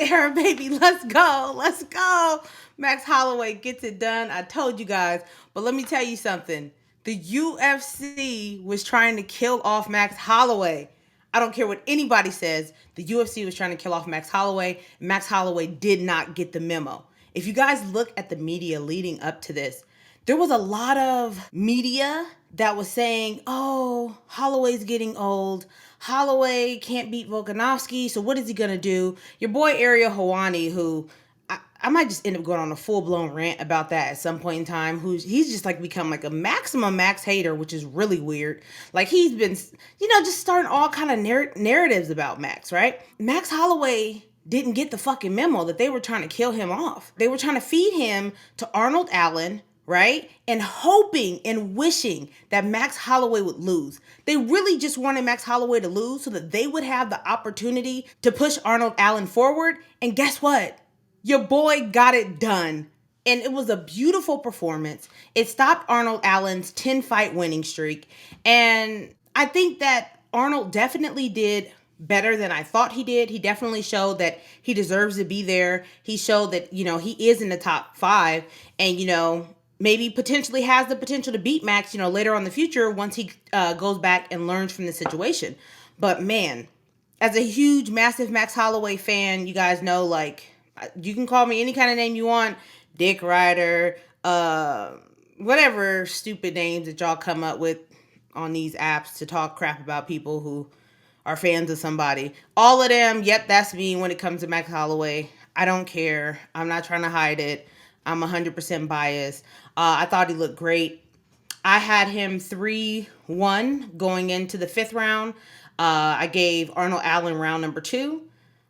era, baby. Let's go. Let's go. Max Holloway gets it done. I told you guys. But let me tell you something. The UFC was trying to kill off Max Holloway. I don't care what anybody says. The UFC was trying to kill off Max Holloway. Max Holloway did not get the memo. If you guys look at the media leading up to this, there was a lot of media that was saying, oh, Holloway's getting old. Holloway can't beat Volkanovski, so what is he going to do? Your boy Ariel Helwani, who I might just end up going on a full-blown rant about that at some point in time, he's just like become like a maximum Max hater, which is really weird. Like he's been, just starting all kind of narratives about Max, right? Max Holloway didn't get the fucking memo that they were trying to kill him off. They were trying to feed him to Arnold Allen, right? And hoping and wishing that Max Holloway would lose. They really just wanted Max Holloway to lose so that they would have the opportunity to push Arnold Allen forward. And guess what? Your boy got it done. And it was a beautiful performance. It stopped Arnold Allen's 10-fight winning streak. And I think that Arnold definitely did better than I thought he did. He definitely showed that he deserves to be there. He showed that, he is in the top 5 and, maybe potentially has the potential to beat Max, later on in the future once he goes back and learns from the situation. But man, as a huge, massive Max Holloway fan, you guys know, like, you can call me any kind of name you want, Dick Rider, whatever stupid names that y'all come up with on these apps to talk crap about people who are fans of somebody. All of them, yep, that's me when it comes to Max Holloway. I don't care. I'm not trying to hide it. I'm 100% biased. I thought he looked great. I had him 3-1 going into the 5th round. I gave Arnold Allen round number 2.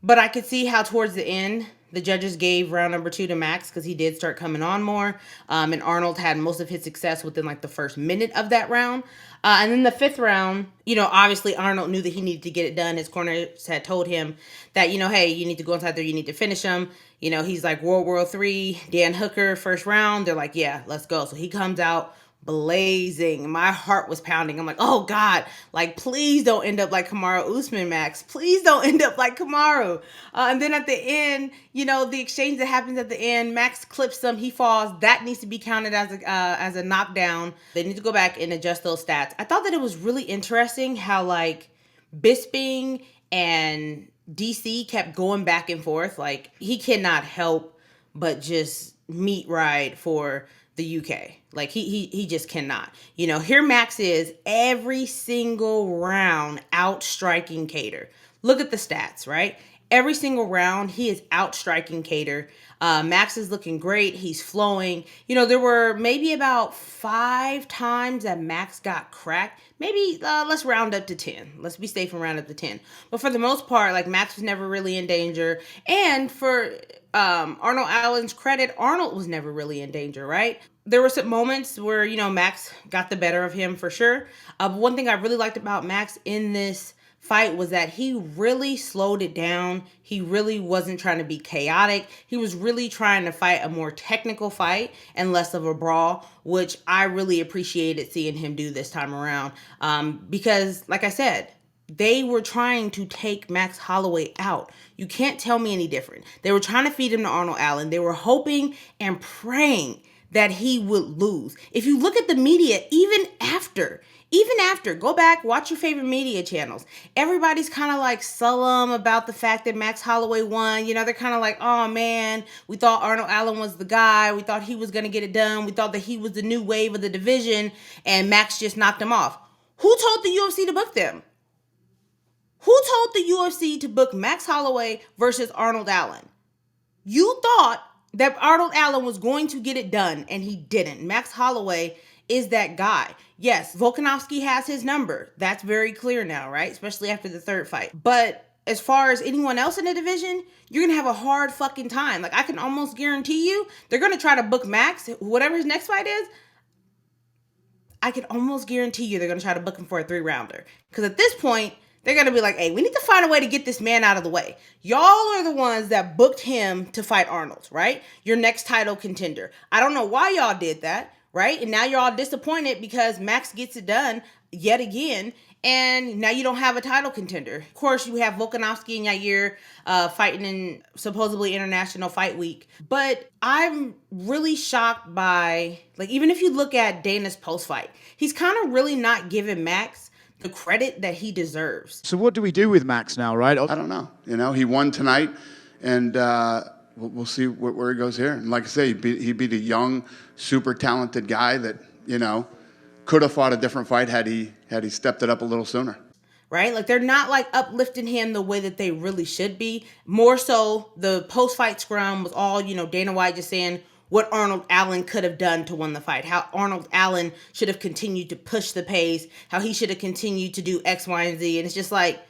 But I could see how towards the end, the judges gave round number 2 to Max because he did start coming on more. And Arnold had most of his success within like the first minute of that round. And then the 5th round, obviously Arnold knew that he needed to get it done. His corners had told him that, hey, you need to go inside there. You need to finish him. He's like World War III, Dan Hooker, first round. They're like, yeah, let's go. So he comes out blazing. My heart was pounding. I'm like, oh God, like, please don't end up like Kamaru Usman, Max. Please don't end up like Kamaru. And then at the end, the exchange that happens at the end, Max clips him, he falls. That needs to be counted as a knockdown. They need to go back and adjust those stats. I thought that it was really interesting how like Bisping and DC kept going back and forth. Like he cannot help but just meat ride for the UK. Like he just cannot. Here Max is every single round outstriking Cater. Look at the stats, right? Every single round he is outstriking Cater. Max is looking great. He's flowing. There were maybe about 5 times that Max got cracked. Maybe let's round up to 10. Let's be safe and round up to 10. But for the most part, like Max was never really in danger. And for Arnold Allen's credit, Arnold was never really in danger, right? There were some moments where, Max got the better of him for sure. But one thing I really liked about Max in this fight was that he really slowed it down. He really wasn't trying to be chaotic. He was really trying to fight a more technical fight and less of a brawl, which I really appreciated seeing him do this time around. Because, like I said, they were trying to take Max Holloway out. You can't tell me any different. They were trying to feed him to Arnold Allen. They were hoping and praying that he would lose. If you look at the media, even after, go back, watch your favorite media channels. Everybody's kind of like solemn about the fact that Max Holloway won. They're kind of like, oh man, we thought Arnold Allen was the guy. We thought he was going to get it done. We thought that he was the new wave of the division and Max just knocked him off. Who told the UFC to book them? Who told the UFC to book Max Holloway versus Arnold Allen? You thought that Arnold Allen was going to get it done, and he didn't. Max Holloway is that guy. Yes, Volkanovski has his number. That's very clear now, right? Especially after the 3rd fight. But as far as anyone else in the division, you're going to have a hard fucking time. Like, I can almost guarantee you, they're going to try to book Max, whatever his next fight is. I can almost guarantee you they're going to try to book him for a 3-rounder. Because at this point, they're going to be like, hey, we need to find a way to get this man out of the way. Y'all are the ones that booked him to fight Arnold, right? Your next title contender. I don't know why y'all did that, right? And now you're all disappointed because Max gets it done. yet again. And now you don't have a title contender. Of course, you have Volkanovski and Yair fighting in supposedly International Fight Week. But I'm really shocked by, like, even if you look at Dana's post-fight, he's kind of really not giving Max the credit that he deserves. So what do we do with Max now, right? I don't know. You know, he won tonight, and we'll see where he goes here. And like I say, he beat a young, super talented guy that, you know, could have fought a different fight had he stepped it up a little sooner. Right? Like, they're not like uplifting him the way that they really should be. More so, the post-fight scrum was all, you know, Dana White just saying what Arnold Allen could have done to win the fight. How Arnold Allen should have continued to push the pace. How he should have continued to do X, Y, and Z. And it's just like,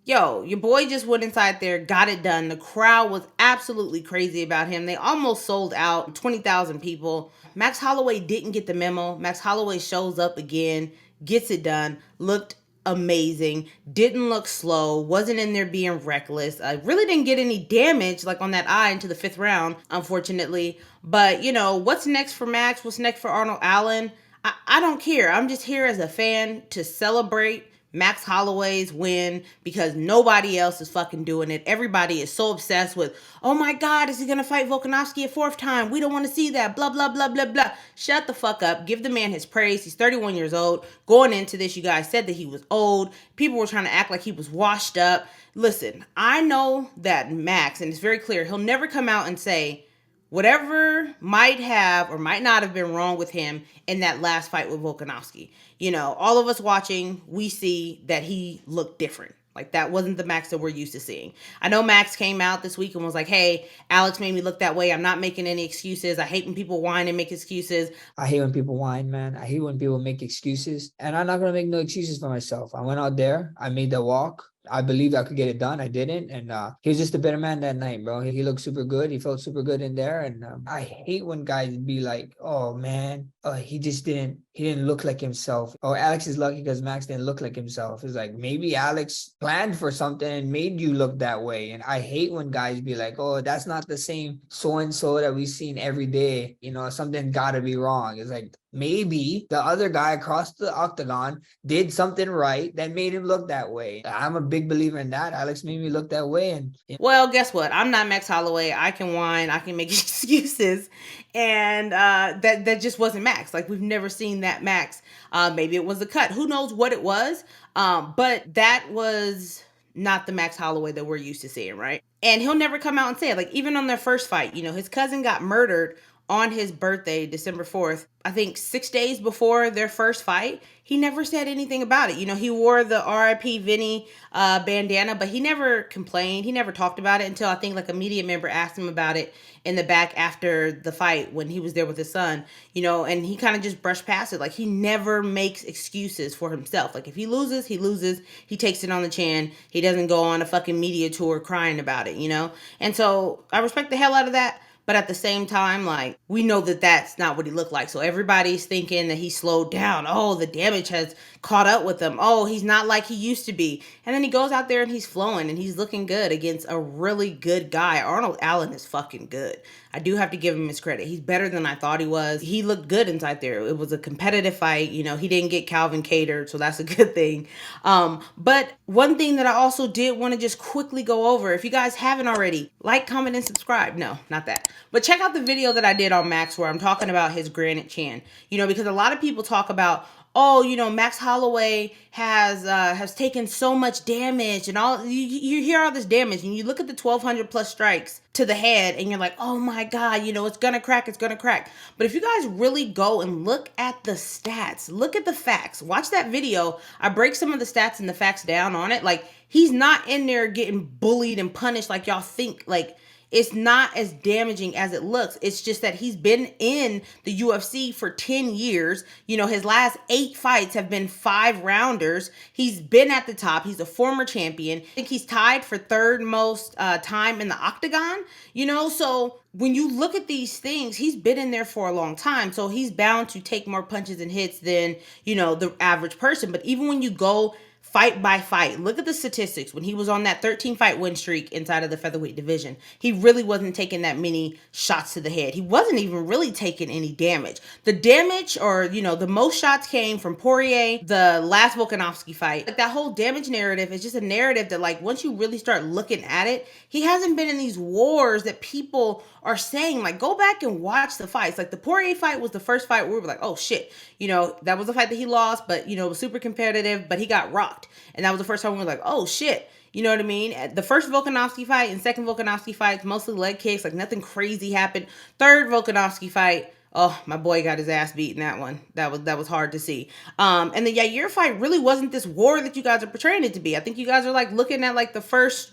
yo, your boy just went inside there, got it done. The crowd was absolutely crazy about him. They almost sold out, 20,000 people. Max Holloway didn't get the memo. Max Holloway shows up again, gets it done, looked amazing, didn't look slow, wasn't in there being reckless. I really didn't get any damage like on that eye into the 5th round, unfortunately. But, you know, what's next for Max? What's next for Arnold Allen? I don't care. I'm just here as a fan to celebrate Max Holloway's win because nobody else is fucking doing it. Everybody is so obsessed with, oh my God, is he going to fight Volkanovski a 4th time? We don't want to see that. Blah, blah, blah, blah, blah. Shut the fuck up. Give the man his praise. He's 31 years old. Going into this, you guys said that he was old. People were trying to act like he was washed up. Listen, I know that Max, and it's very clear, he'll never come out and say, whatever might have or might not have been wrong with him in that last fight with Volkanovski. You know, all of us watching, we see that he looked different. Like, that wasn't the Max that we're used to seeing. I know Max came out this week and was like, hey, Alex made me look that way. I'm not making any excuses. I hate when people whine and make excuses. I hate when people whine, man. I hate when people make excuses. And I'm not going to make no excuses for myself. I went out there. I made the walk. I believed I could get it done. I didn't. And he was just a better man that night, bro. He looked super good. He felt super good in there. And I hate when guys be like, oh, man, he didn't look like himself. Oh, Alex is lucky because Max didn't look like himself. It's like, maybe Alex planned for something and made you look that way. And I hate when guys be like, oh, that's not the same so-and-so that we've seen every day. You know, something got to be wrong. It's like, maybe the other guy across the octagon did something right that made him look that way. I'm a big believer in that. Alex made me look that way. And well, guess what? I'm not Max Holloway. I can whine. I can make excuses. And that just wasn't Max. Like, we've never seen that Max. Maybe it was a cut. Who knows what it was? But that was not the Max Holloway that we're used to seeing, right? And he'll never come out and say it. Like, even on their first fight, you know, his cousin got murdered on his birthday, December 4th, I think 6 days before their first fight. He never said anything about it. You know, he wore the RIP Vinny bandana, but he never complained. He never talked about it until I think like a media member asked him about it in the back after the fight when he was there with his son, you know, and he kind of just brushed past it. Like, he never makes excuses for himself. Like, if he loses, he loses. He takes it on the chin. He doesn't go on a fucking media tour crying about it, you know? And so I respect the hell out of that. But at the same time, like, we know that that's not what he looked like. So everybody's thinking that he slowed down. Oh, the damage has caught up with him. Oh, he's not like he used to be. And then he goes out there and he's flowing and he's looking good against a really good guy. Arnold Allen is fucking good. I do have to give him his credit. He's better than I thought he was. He looked good inside there. It was a competitive fight. You know, he didn't get Calvin catered, so that's a good thing. But one thing that I also did want to just quickly go over, if you guys haven't already, like, comment, and subscribe. No, not that. But check out the video that I did on Max where I'm talking about his granite chin. You know, because a lot of people talk about, oh, you know, Max Holloway has taken so much damage and all. You hear all this damage and you look at the 1,200 plus strikes to the head and you're like, oh my God, you know, it's gonna crack, it's gonna crack. But if you guys really go and look at the stats, look at the facts, watch that video. I break some of the stats and the facts down on it. Like, he's not in there getting bullied and punished like y'all think. Like, it's not as damaging as it looks. It's just that he's been in the UFC for 10 years. You know, his last 8 fights have been 5-rounders. He's been at the top. He's a former champion. I think he's tied for 3rd most time in the octagon. You know, so when you look at these things, he's been in there for a long time. So he's bound to take more punches and hits than, you know, the average person. But even when you go fight by fight. Look at the statistics. When he was on that 13-fight win streak inside of the featherweight division, he really wasn't taking that many shots to the head. He wasn't even really taking any damage. The damage, or, the most shots came from Poirier, the last Volkanovski fight. Like, that whole damage narrative is just a narrative that, like, once you really start looking at it, he hasn't been in these wars that people are saying. Like, go back and watch the fights. Like, the Poirier fight was the first fight where we were like, oh shit, that was a fight that he lost, but, it was super competitive, but he got rocked. And that was the first time we were like, oh shit. You know what I mean? The first Volkanovski fight and second Volkanovski fights, mostly leg kicks, like nothing crazy happened. Third Volkanovski fight, oh, my boy got his ass beat in that one. That was hard to see. And the Yair fight really wasn't this war that you guys are portraying it to be. I think you guys are like looking at like the first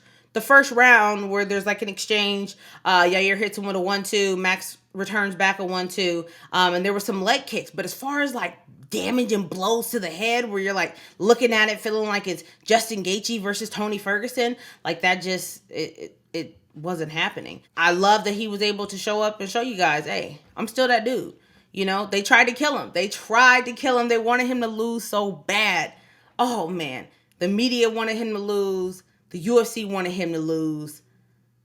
round where there's like an exchange. Yair hits him with a 1-2. Max returns back a 1-2. And there were some leg kicks. But as far as like damage and blows to the head where you're like looking at it feeling like it's Justin Gaethje versus Tony Ferguson, like that just it wasn't happening. I love that he was able to show up and show you guys, hey, I'm still that dude. They tried to kill him. They wanted him to lose so bad. Oh man, the media wanted him to lose. The UFC wanted him to lose.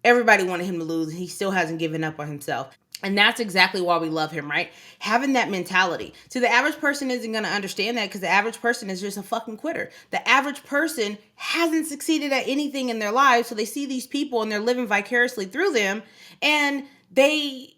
Everybody wanted him to lose, and he still hasn't given up on himself. And that's exactly why we love him, right? Having that mentality. So the average person isn't going to understand that because the average person is just a fucking quitter. The average person hasn't succeeded at anything in their lives, so they see these people and they're living vicariously through them, and they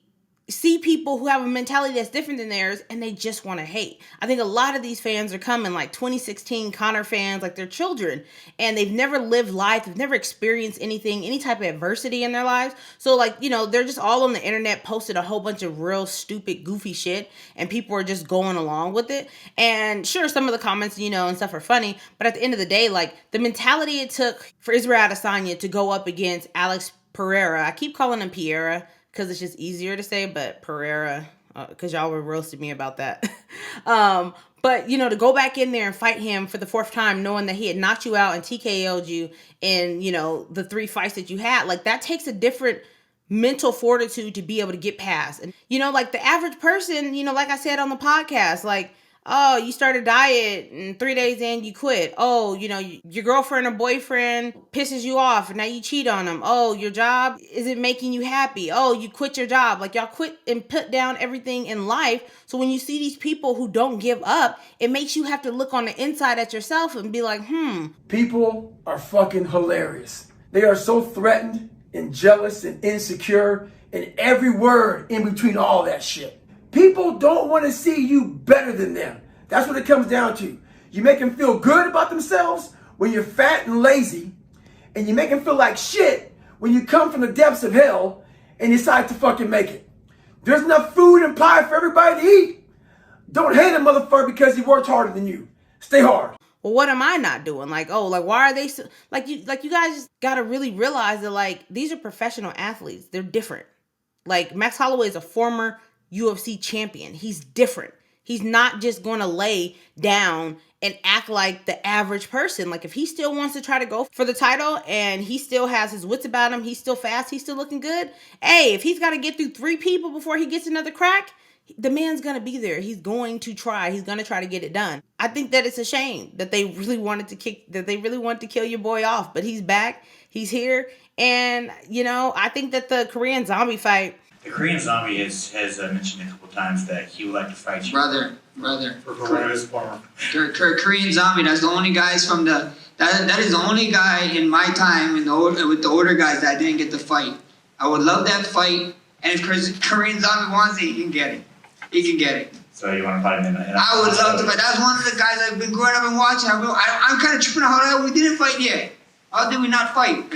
see people who have a mentality that's different than theirs, and they just want to hate. I think a lot of these fans are coming like 2016 Conor fans, like they're children, and they've never lived life, they've never experienced anything, any type of adversity in their lives. So like, they're just all on the internet, posted a whole bunch of real stupid, goofy shit, and people are just going along with it. And sure, some of the comments, and stuff are funny, but at the end of the day, like the mentality it took for Israel Adesanya to go up against Alex Pereira, I keep calling him Pereira, because it's just easier to say, but Pereira, because y'all were roasting me about that. But, to go back in there and fight him for the fourth time, knowing that he had knocked you out and TKO'd you in, the 3 fights that you had, like that takes a different mental fortitude to be able to get past. And, like the average person, like I said on the podcast, like, oh, you start a diet and 3 days in you quit. Oh, your girlfriend or boyfriend pisses you off and now you cheat on them. Oh, your job isn't making you happy. Oh, you quit your job. Like y'all quit and put down everything in life. So when you see these people who don't give up, it makes you have to look on the inside at yourself and be like, People are fucking hilarious. They are so threatened and jealous and insecure and every word in between all that shit. People don't want to see you better than them. That's what it comes down to. You make them feel good about themselves when you're fat and lazy, and you make them feel like shit when you come from the depths of hell and decide to fucking make it. There's enough food and pie for everybody to eat. Don't hate a motherfucker because he worked harder than you. Stay hard. Well, what am I not doing? Like, oh, like why are they so, you guys got to really realize that like these are professional athletes. They're different. Like Max Holloway is a former UFC champion. He's different. He's not just going to lay down and act like the average person. Like if he still wants to try to go for the title and he still has his wits about him, he's still fast, he's still looking good. Hey, if he's got to get through 3 people before he gets another crack, the man's going to be there. He's going to try. He's going to try to get it done. I think that it's a shame that they really wanted to kill your boy off, but he's back. He's here. And, I think that the Korean Zombie fight, the Korean Zombie has mentioned a couple times that he would like to fight you. Brother. For his former. Korean Zombie, that's the only guys from that is the only guy in my time with the older guys that didn't get the fight. I would love that fight, and if Korean Zombie wants it, he can get it. He can get it. So you want to fight him in a I would love to fight. That's one of the guys I've been growing up and watching. I'm kind of tripping out how we didn't fight yet. How did we not fight?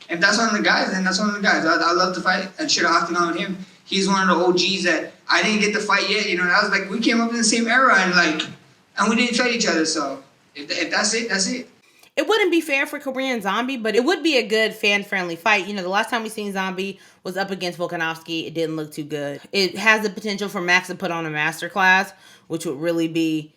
And if that's one of the guys, then that's one of the guys. I'd love to fight and share the octagon with him. He's one of the OGs that I didn't get to fight yet. That was like we came up in the same era and we didn't fight each other. So if that's it, that's it. It wouldn't be fair for Korean Zombie, but it would be a good fan-friendly fight. The last time we seen Zombie was up against Volkanovski. It didn't look too good. It has the potential for Max to put on a masterclass, which would really be,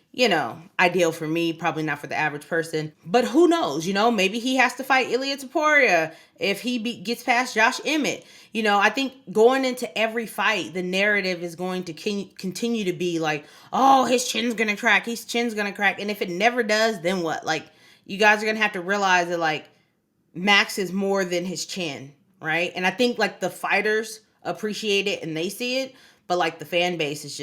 ideal for me, probably not for the average person. But who knows? Maybe he has to fight Ilia Topuria if he gets past Josh Emmett. I think going into every fight, the narrative is going to continue to be like, oh, his chin's going to crack. And if it never does, then what? Like, you guys are gonna have to realize that like Max is more than his chin, right? And I think like the fighters appreciate it and they see it, but like the fan base is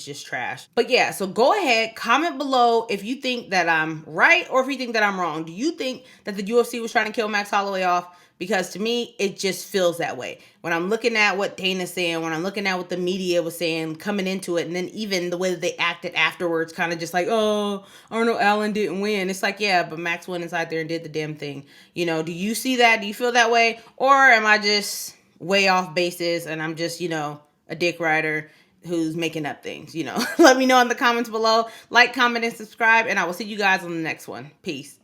just trash. But yeah, so go ahead, comment below if you think that I'm right or if you think that I'm wrong. Do you think that the UFC was trying to kill Max Holloway off? Because to me, it just feels that way. When I'm looking at what Dana's saying, when I'm looking at what the media was saying coming into it, and then even the way that they acted afterwards, kind of just like, oh, Arnold Allen didn't win. It's like, yeah, but Max went inside there and did the damn thing. You know, do you see that? Do you feel that way? Or am I just way off basis and I'm just, you know, a dick rider who's making up things, you know? Let me know in the comments below. Like, comment, and subscribe, and I will see you guys on the next one. Peace.